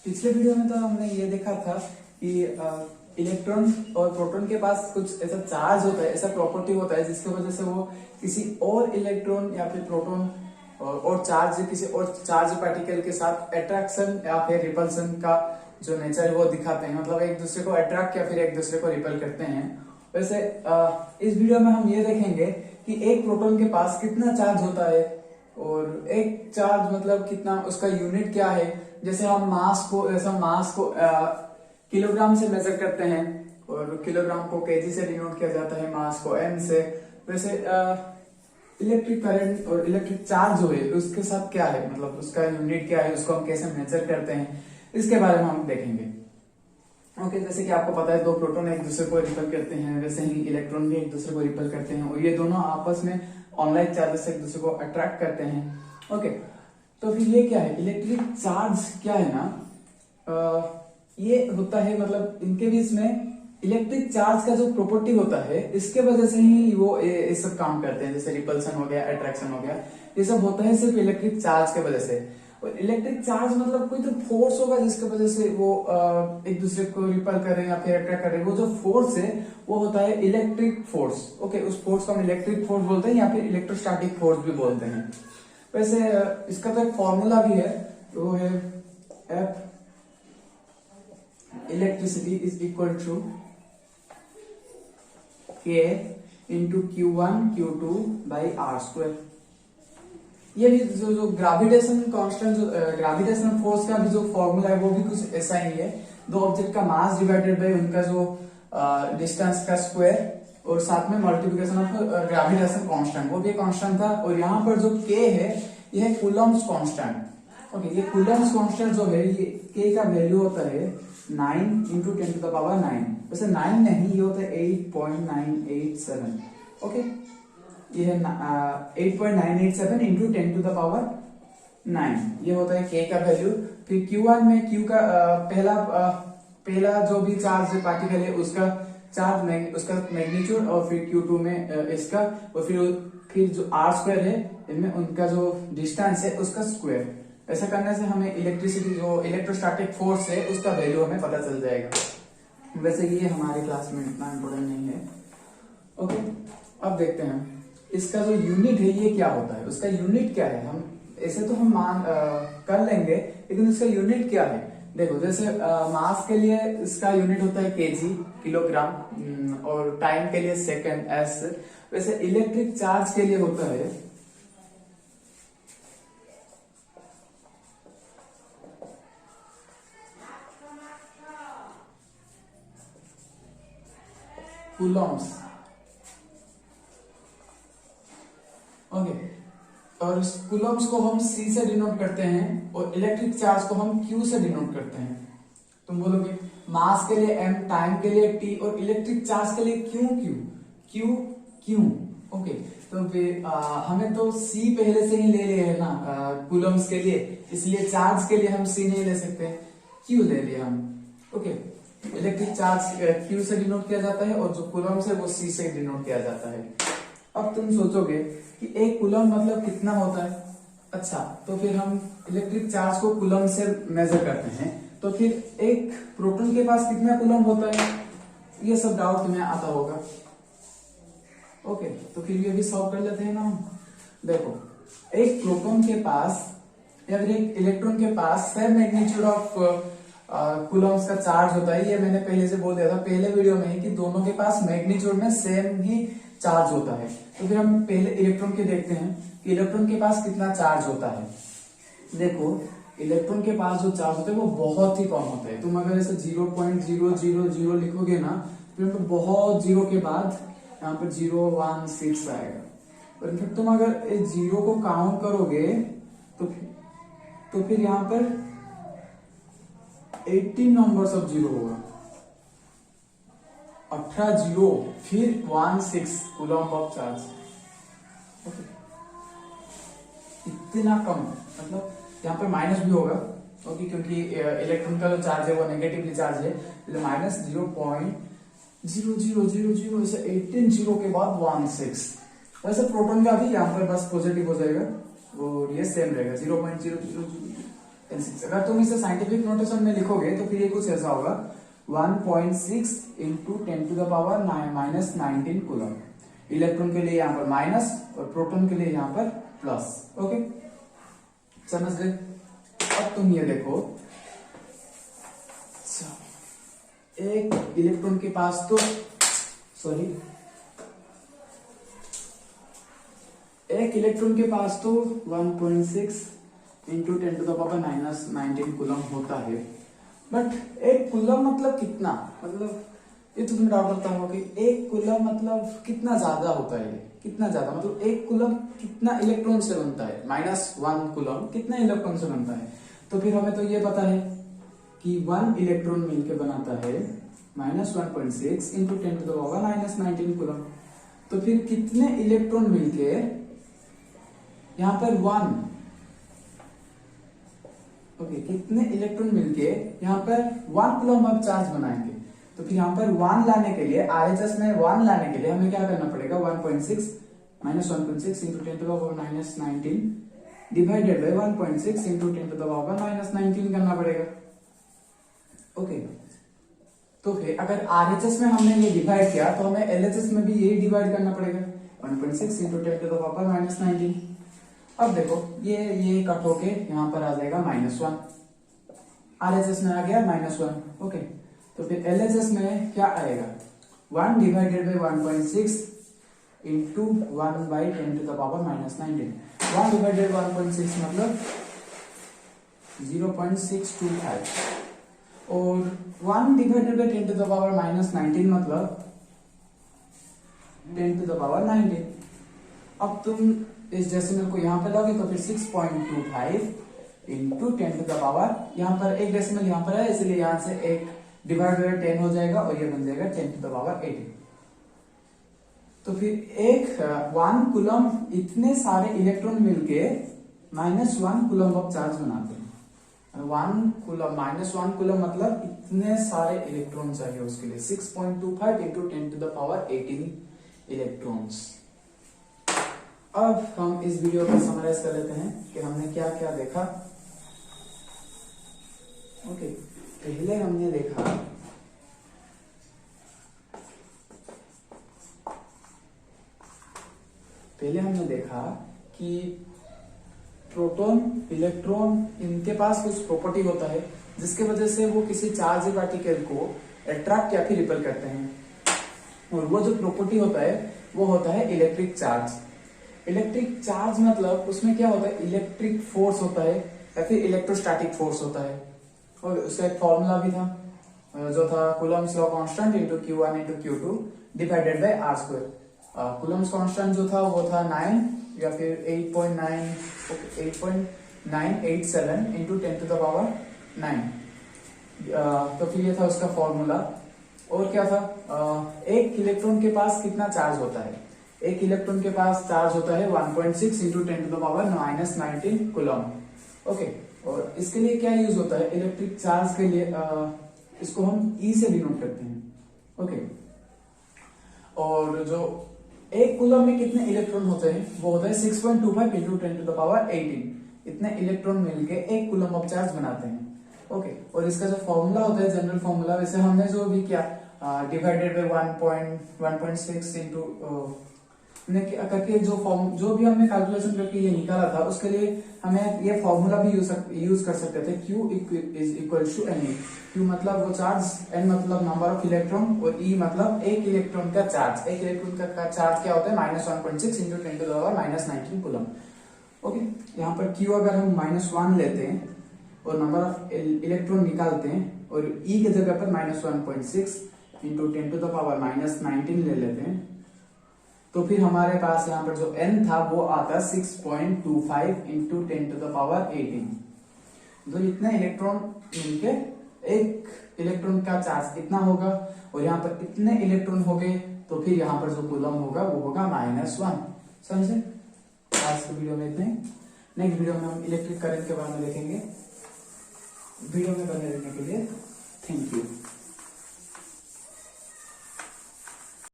पिछले वीडियो में तो हमने ये देखा था कि इलेक्ट्रॉन और प्रोटॉन के पास कुछ ऐसा चार्ज होता है, ऐसा प्रॉपर्टी होता है जिसकी वजह से वो किसी और इलेक्ट्रॉन या फिर प्रोटॉन और चार्ज किसी और चार्ज पार्टिकल के साथ अट्रैक्शन या फिर रिपल्सन का जो नेचर है वो दिखाते हैं। मतलब एक दूसरे को अट्रैक्ट या फिर एक दूसरे को रिपल करते हैं। वैसे इस वीडियो में हम ये देखेंगे कि एक प्रोटॉन के पास कितना चार्ज होता है और एक चार्ज मतलब कितना, उसका यूनिट क्या है। जैसे हम मास को किलोग्राम से मेजर करते हैं और किलोग्राम को केजी से डिनोट किया जाता है, मास को एम से। वैसे इलेक्ट्रिक करंट और इलेक्ट्रिक चार्ज जो है उसके साथ क्या है, मतलब उसका यूनिट क्या है, उसको हम कैसे मेजर करते हैं, इसके बारे में हम देखेंगे। ओके, जैसे कि आपको पता है दो प्रोटॉन एक दूसरे को रिपल करते हैं, वैसे ही इलेक्ट्रॉन भी एक दूसरे को रिपल करते हैं और ये दोनों आपस में ऑनलाइन चार्जेस से एक दूसरे को अट्रैक्ट करते हैं। ओके, तो फिर ये क्या है, इलेक्ट्रिक चार्ज क्या है ना, ये होता है मतलब इनके बीच में इलेक्ट्रिक चार्ज का जो प्रॉपर्टी होता है इसके वजह से ही वो ये सब काम करते हैं। जैसे रिपल्सन हो गया, अट्रैक्शन हो गया, ये सब होता है सिर्फ इलेक्ट्रिक चार्ज के वजह से। और इलेक्ट्रिक चार्ज मतलब कोई तो फोर्स होगा जिसके वजह से वो एक दूसरे को रिपल कर रहे हैं या फिर अट्रैक्ट कर रहे हैं। वो जो फोर्स है वो होता है इलेक्ट्रिक फोर्स। ओके, उस फोर्स को हम इलेक्ट्रिक फोर्स बोलते हैं या फिर इलेक्ट्रोस्टैटिक फोर्स भी बोलते हैं। वैसे इसका तो एक फॉर्मूला भी है, वो है F electricity is equal to K into Q1 Q2 by R square. ये भी जो ग्रेविटेशन कांस्टेंट, जो ग्रेविटेशन फोर्स का भी जो फॉर्मूला है वो भी कुछ ऐसा ही है। दो ऑब्जेक्ट का मास डिवाइडेड बाय उनका जो डिस्टेंस का स्क्वायर और साथ में मल्टीप्लिकेशन ऑफ ग्रेविटेशन कांस्टेंट, वो भी कांस्टेंट था। और यहाँ पर जो K है ये है कूलम्ब्स कांस्टेंट। ओके, ये कूलम्ब्स कांस्टेंट जो है ये K का वैल्यू होता है 9 इंटू 10 टू द पावर 9। वैसे 9 नहीं, ये होता है 8.987। ओके, ये है 8.987 इंटू 10 टू द पावर 9, ये होता है K का वैल्यू। फिर Q1 में Q का पहला जो भी चार्ज पार्टिकल है उसका चार्ज उसका मैग्नीट्यूड, और फिर Q2 में इसका, और फिर जो R स्क्वायर है इनमें उनका जो डिस्टेंस है उसका स्क्वायर। ऐसा करने से हमें इलेक्ट्रिसिटी जो इलेक्ट्रोस्टैटिक फोर्स है उसका वैल्यू हमें पता चल जाएगा। वैसे ये हमारे क्लास में इतना इम्पोर्टेंट नहीं है। ओके, अब देखते हैं इसका जो यूनिट है ये क्या होता है, उसका यूनिट क्या है। हम ऐसे तो हम मान कर लेंगे, लेकिन उसका यूनिट क्या है। देखो, जैसे मास के लिए इसका यूनिट होता है केजी, किलोग्राम, और टाइम के लिए सेकंड, एस। वैसे इलेक्ट्रिक चार्ज के लिए होता है कूलम्ब्स। ओके, और कूलम्ब्स को हम C से डिनोट करते हैं और इलेक्ट्रिक चार्ज को हम Q से डिनोट करते हैं। तुम बोलोगे मास के लिए M, टाइम के लिए T और इलेक्ट्रिक चार्ज के लिए Q। ओके, तो फिर हमें तो C पहले से ही ले लिया है ना कूलम्ब्स के लिए, इसलिए चार्ज के लिए हम C नहीं ले सकते, Q ले लिया हम। ओके, इलेक्ट्रिक चार्ज Q से डिनोट किया जाता है और जो कूलम्ब्स है वो C से डिनोट किया जाता है। अब तुम सोचोगे कि एक कूलम्ब मतलब कितना होता है। अच्छा, तो फिर हम इलेक्ट्रिक चार्ज को कूलम्ब से मेजर करते हैं, तो फिर एक प्रोटॉन के पास कितना कूलम्ब होता है, ये सब डाउट तुम्हें आता होगा। ओके, तो फिर ये भी सॉल्व कर लेते हैं ना हम। देखो, एक प्रोटॉन के पास या फिर एक इलेक्ट्रॉन के पास सेम मैग्नीट्यूड ऑफ कूलम्ब्स का चार्ज होता है। ये मैंने पहले से बोल दिया था पहले वीडियो में ही कि दोनों के पास मैग्नीट्यूड में सेम ही चार्ज होता है। तो फिर हम पहले इलेक्ट्रॉन के देखते हैं कि इलेक्ट्रॉन के पास कितना चार्ज होता है। देखो, इलेक्ट्रॉन के पास जो चार्ज होता है वो बहुत ही कम होता है। तुम अगर ऐसे 0.000 लिखोगे ना, फिर तो बहुत जीरो के बाद यहाँ पर 016 आएगा। और फिर तुम अगर इस जीरो को काउंट करोगे तो फिर यहाँ पर 18 नंबर्स ऑफ जीरो होगा, 18 जीरो, फिर 16 कूलम्ब ऑफ चार्ज। इतना कम, मतलब यहाँ पर माइनस भी होगा ओके, क्योंकि इलेक्ट्रॉन का जो चार्ज है वो नेगेटिवली चार्ज है, माइनस 0.0000, ऐसे 18 जीरो के बाद 16। वैसे प्रोटॉन का भी यहाँ पर बस पॉजिटिव हो जाएगा और ये सेम रहेगा 0.000। L6। अगर तुम इसे साइंटिफिक नोटेशन में लिखोगे तो फिर ये कुछ ऐसा होगा 1.6 into 10 to the power minus 19 coulomb. Electron के लिए यहाँ पर माइनस और प्रोटॉन के लिए यहाँ पर प्लस। ओके, समझ गए? अब तुम ये देखो, एक इलेक्ट्रॉन के पास तो एक इलेक्ट्रॉन के पास तो 1.6 into 10 to the power minus 19 coulomb होता है, बट एक कूलम मतलब कितना, मतलब ये तो तुम्हें डाउट होता होगा कि एक कूलम मतलब कितना ज्यादा होता है, कितना ज्यादा मतलब एक कूलम कितना इलेक्ट्रॉन से बनता है, -1 कूलम कितना इलेक्ट्रॉन से बनता है। तो फिर हमें तो ये पता है कि 1 इलेक्ट्रॉन मिलकर बनाता है -1.6 into 10 to the power minus 19 coulomb. तो फिर कितने इलेक्ट्रॉन मिलके यहाँ पर 1 कितने इलेक्ट्रॉन मिलके यहाँ पर 1 कूलम ऑफ चार्ज बनाएंगे। तो फिर यहाँ पर 1 लाने के लिए, आरएचएस में 1 लाने के लिए हमें क्या करना पड़ेगा, 1.6 -1.6 into 10 to the power minus 19 divided by 1.6 into 10 to the power minus 19 करना पड़ेगा। ओके, तो फिर अगर आरएचएस में हमने ये डिवाइड किया तो हमें एलएचएस में भी यही डिवाइड करना पड़ेगा, 1.6 into 10 to the power minus 19। अब देखो ये कट होके यहाँ पर आ जाएगा -1, आरएचएस में आ गया -1। ओके, तो फिर एलएचएस में क्या आएगा, 1 divided by 1.6 into 1 by 10 to the power minus 19। 1 divided 1.6 मतलब 0.625 और 1 divided by 10 to the power minus 19 मतलब 10 टू द पावर 19। अब तुम इस डेसिमल को यहाँ पे लाओगे तो फिर 6.25 इंटू 10 टू द पावर, यहाँ पर एक डेसिमल यहाँ पर है इसलिए यहाँ से एक डिवाइड बाय 10 हो जाएगा और ये बन जाएगा 10 टू द पावर 18। तो फिर एक 1 कूलम इतने सारे इलेक्ट्रॉन मिलके -1 कूलम ऑफ चार्ज बनाते हैं। 1 कूलम -1 कूलम मतलब इतने सारे इलेक्ट्रॉन चाहिए उसके लिए, 6.25 into 10 to the power 18 electrons. अब हम इस वीडियो को समराइज कर लेते हैं कि हमने क्या क्या देखा। ओके, पहले हमने देखा कि प्रोटॉन, इलेक्ट्रॉन, इनके पास कुछ प्रॉपर्टी होता है जिसके वजह से वो किसी चार्ज पार्टिकल को अट्रैक्ट या फिर रिपेल करते हैं, और वो जो प्रॉपर्टी होता है वो होता है इलेक्ट्रिक चार्ज। इलेक्ट्रिक चार्ज मतलब उसमें क्या होता है, इलेक्ट्रिक फोर्स होता है या फिर इलेक्ट्रोस्टैटिक फोर्स होता है। और उसका एक फॉर्मूला भी था जो था Coulomb's law constant into Q1 into Q2 divided by R square. Coulomb's constant जो था वो था 9 या फिर 8.987 इंटू 10 टू द पावर 9। तो फिर ये था उसका फॉर्मूला। और क्या था, एक इलेक्ट्रॉन के पास कितना चार्ज होता है, एक इलेक्ट्रॉन के पास चार्ज होता है 1.6 into 10 to the power minus 19 coulomb. Okay, और इसके लिए क्या यूज होता है, इलेक्ट्रिक चार्ज के लिए इसको हम ई से डिनोट करते हैं। ओके, और जो एक कूलम में कितने इलेक्ट्रॉन होते हैं वो होता है 6.25 इंटू 10 टू द पावर 18। इतने इलेक्ट्रॉन मिलके एक कूलम ऑफ चार्ज बनाते हैं। ओके, और इसका जो फॉर्मूला होता है जनरल फॉर्मूला, वैसे हमने जो भी किया डिवाइडेड बाय 1.6 इंटू करके जो भी हमने कैलकुलेशन करके ये निकाला था, उसके लिए हमें ये फॉर्मूला भी यूज कर सकते थे। Q is equal to NE। Q मतलब वो चार्ज, N मतलब नंबर ऑफ इलेक्ट्रॉन और E मतलब एक इलेक्ट्रॉन का चार्ज। एक इलेक्ट्रॉन का चार्ज क्या होता है, -1.6 into 10 to the power minus 19 coulomb. Okay, यहाँ पर Q अगर हम -1 लेते हैं और नंबर ऑफ इलेक्ट्रॉन निकालते हैं और E के जगह पर -1.6 into 10 to the power minus 19 ले लेते हैं, तो फिर हमारे पास यहाँ पर जो n था वो आता 6.25 इंटू 10 टू द पावर 18। तो इतने इलेक्ट्रॉन मिलके एक इलेक्ट्रॉन का चार्ज इतना होगा और यहाँ पर इतने इलेक्ट्रॉन हो गए, तो फिर यहाँ पर जो कूलम होगा वो होगा -1। समझे? आज के वीडियो में इतने। नेक्स्ट वीडियो में हम इलेक्ट्रिक करंट के बारे में देखेंगे। वीडियो में बने रहने के लिए थैंक यू।